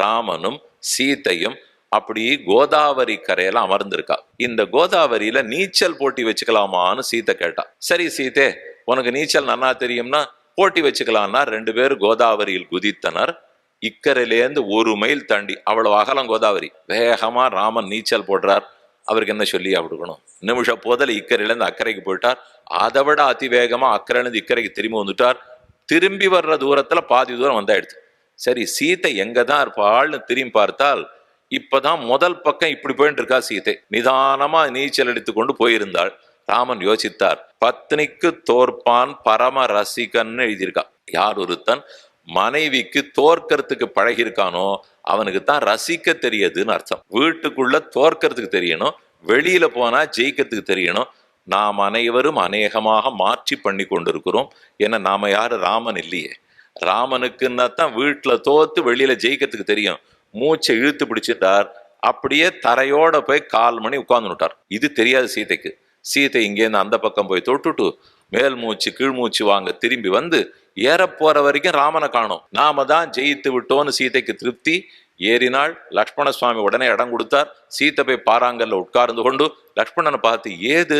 ராமனும் சீதையும் அப்படி கோதாவரி கரையில அமர்ந்திருக்கா. இந்த கோதாவரியில நீச்சல் போட்டி வச்சுக்கலாமான்னு சீதை கேட்டா. சரி சீதே, உனக்கு நீச்சல் நன்னா தெரியும்னா போட்டி வச்சுக்கலாம்னா 2 பேரும் கோதாவரியில் குதித்தனர். இக்கரையிலேருந்து 1 மைல் தாண்டி, அவ்வளவு அகலம் கோதாவரி, வேகமா ராமன் நீச்சல் போடுறார். அவருக்கு என்ன சொல்லி கொடுக்கணும்? நிமிஷ போதல இக்கரையிலேருந்து அக்கறைக்கு போயிட்டார். அதை விட அதிவேகமா அக்கறையிலேருந்து இக்கரைக்கு திரும்பி வந்துட்டார். திரும்பி வர்ற தூரத்துல பாதி தூரம் வந்தாயிடுச்சு. சரி, சீதை எங்கதான் இருப்பாள்னு திரும்பி பார்த்தால் இப்பதான் முதல் பக்கம் இப்படி போயிட்டு இருக்கா சீதை. நிதானமா நீச்சல் அடித்து கொண்டு போயிருந்தாள். ராமன் யோசித்தார். பத்னிக்கு தோற்பான் பரம ரசிகன்னு எழுதியிருக்கா. யார் ஒருத்தன் மனைவிக்கு தோற்கறதுக்கு பழகிருக்கானோ அவனுக்கு தான் ரசிக்க தெரியுதுன்னு அர்த்தம். வீட்டுக்குள்ள தோற்கறதுக்கு தெரியணும், வெளியில போனா ஜெயிக்கிறதுக்கு தெரியணும். நாம் அனைவரும் அநேகமாக மாற்றி பண்ணி கொண்டிருக்கிறோம். ஏன்னா நாம யாரு ராமன் இல்லையே. ராமனுக்குன்னா தான் வீட்டுல தோத்து வெளியில ஜெயிக்கிறதுக்கு தெரியும். மூச்சை இழுத்து பிடிச்சிட்டார். அப்படியே தரையோட போய் 1/4 மணி உட்கார்ந்துட்டார். இது தெரியாது சீதைக்கு. சீதை இங்கேருந்து அந்த பக்கம் போய் தொட்டுட்டு மேல் மூச்சு கீழ் மூச்சு வாங்க திரும்பி வந்து ஏறப்போற வரைக்கும் ராமனை காணோம். நாம தான் ஜெயித்து விட்டோன்னு சீதைக்கு திருப்தி. ஏறினாள். லக்ஷ்மண சுவாமி உடனே இடம் கொடுத்தார். சீத்தை போய் பாறாங்கல்ல உட்கார்ந்து கொண்டு லக்ஷ்மணனை பார்த்து, ஏது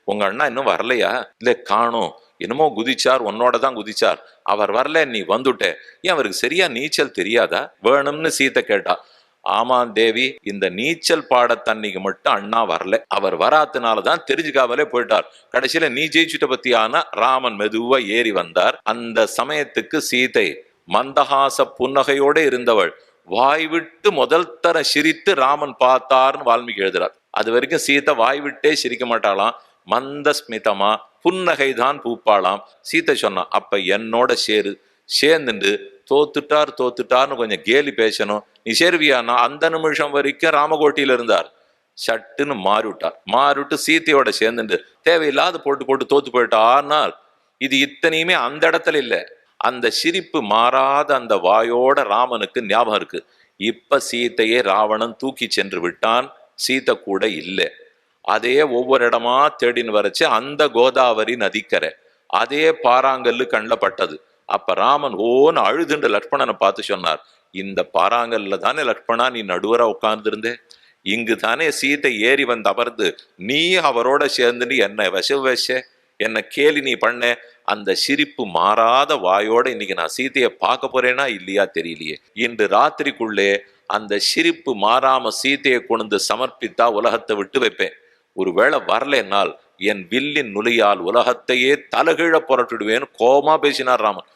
உங்க அண்ணா இன்னும் வரலையா? இல்ல காணோம், என்னமோ குதிச்சார், உன்னோட தான் குதிச்சார், அவர் வரல, நீ வந்துட்ட. ஏன் அவருக்கு சரியா நீச்சல் தெரியாதா வேணும்னு சீத்தை கேட்டா. ஆமாம் தேவி, இந்த நீச்சல் பாடத்தன்னைக்கு மட்டும் அண்ணா வரல, அவர் வராதனாலதான் தெரிஞ்சுக்காமலே போயிட்டார். கடைசியில நீ ஜெயிச்சுட்ட பத்தியானா ராமன் மெதுவா ஏறி வந்தார். அந்த சமயத்துக்கு சீதை மந்தஹாச புன்னகையோட இருந்தவள். வாய் விட்டு முதல் தர சிரித்து ராமன் பார்த்தார்னு வால்மீகி எழுதுறார். அது வரைக்கும் சீதை வாய் விட்டே சிரிக்க மாட்டாளாம். மந்த ஸ்மிதமா புன்னகைதான் பூப்பாளாம். சீத்தை சொன்னா, அப்ப என்னோட சேர்ந்துண்டு தோத்துட்டார்னு கொஞ்சம் கேலி பேசணும். நீ சேருவியானா? அந்த நிமிஷம் வரைக்கும் ராமகோட்டியில இருந்தார். சட்டுன்னு மாறிவிட்டு சீத்தையோட சேர்ந்துட்டு தேவையில்லாத போட்டு தோத்து போயிட்டார்னால் இது இத்தனையுமே அந்த இடத்துல இல்லை. அந்த சிரிப்பு மாறாத அந்த வாயோட ராமனுக்கு ஞாபகம் இருக்கு. இப்ப சீத்தையே ராவணன் தூக்கி சென்று விட்டான். சீத்தை கூட இல்லை. அதே ஒவ்வொரு இடமா தேடின்னு வரைச்சு அந்த கோதாவரி நதிக்கரை அதே பாறாங்கல்லு கண்ணில் பட்டது. அப்ப ராமன் ஓன்னு அழுதுண்டு லக்ஷ்மணனை பார்த்து சொன்னார், இந்த பாறாங்கல்ல தானே லக்ஷ்மணா நீ நடுவரா உட்கார்ந்து இருந்தே, இங்கு தானே சீத்தை ஏறி வந்து அமர்ந்து நீ அவரோட சேர்ந்துட்டு என்ன வச என்ன கேலி நீ பண்ண. அந்த சிரிப்பு மாறாத வாயோட இன்னைக்கு நான் சீத்தையை பார்க்க போறேனா இல்லையா தெரியலையே. இன்று ராத்திரிக்குள்ளே அந்த சிரிப்பு மாறாம சீத்தையை கொண்டு சமர்ப்பித்தா உலகத்தை விட்டு வைப்பேன். ஒருவேளை வரலைன்னால் என் வில்லின் நுலியால் உலகத்தையே தலகீழ புரட்டிடுவேன்னு கோபமா பேசினார் ராமன்.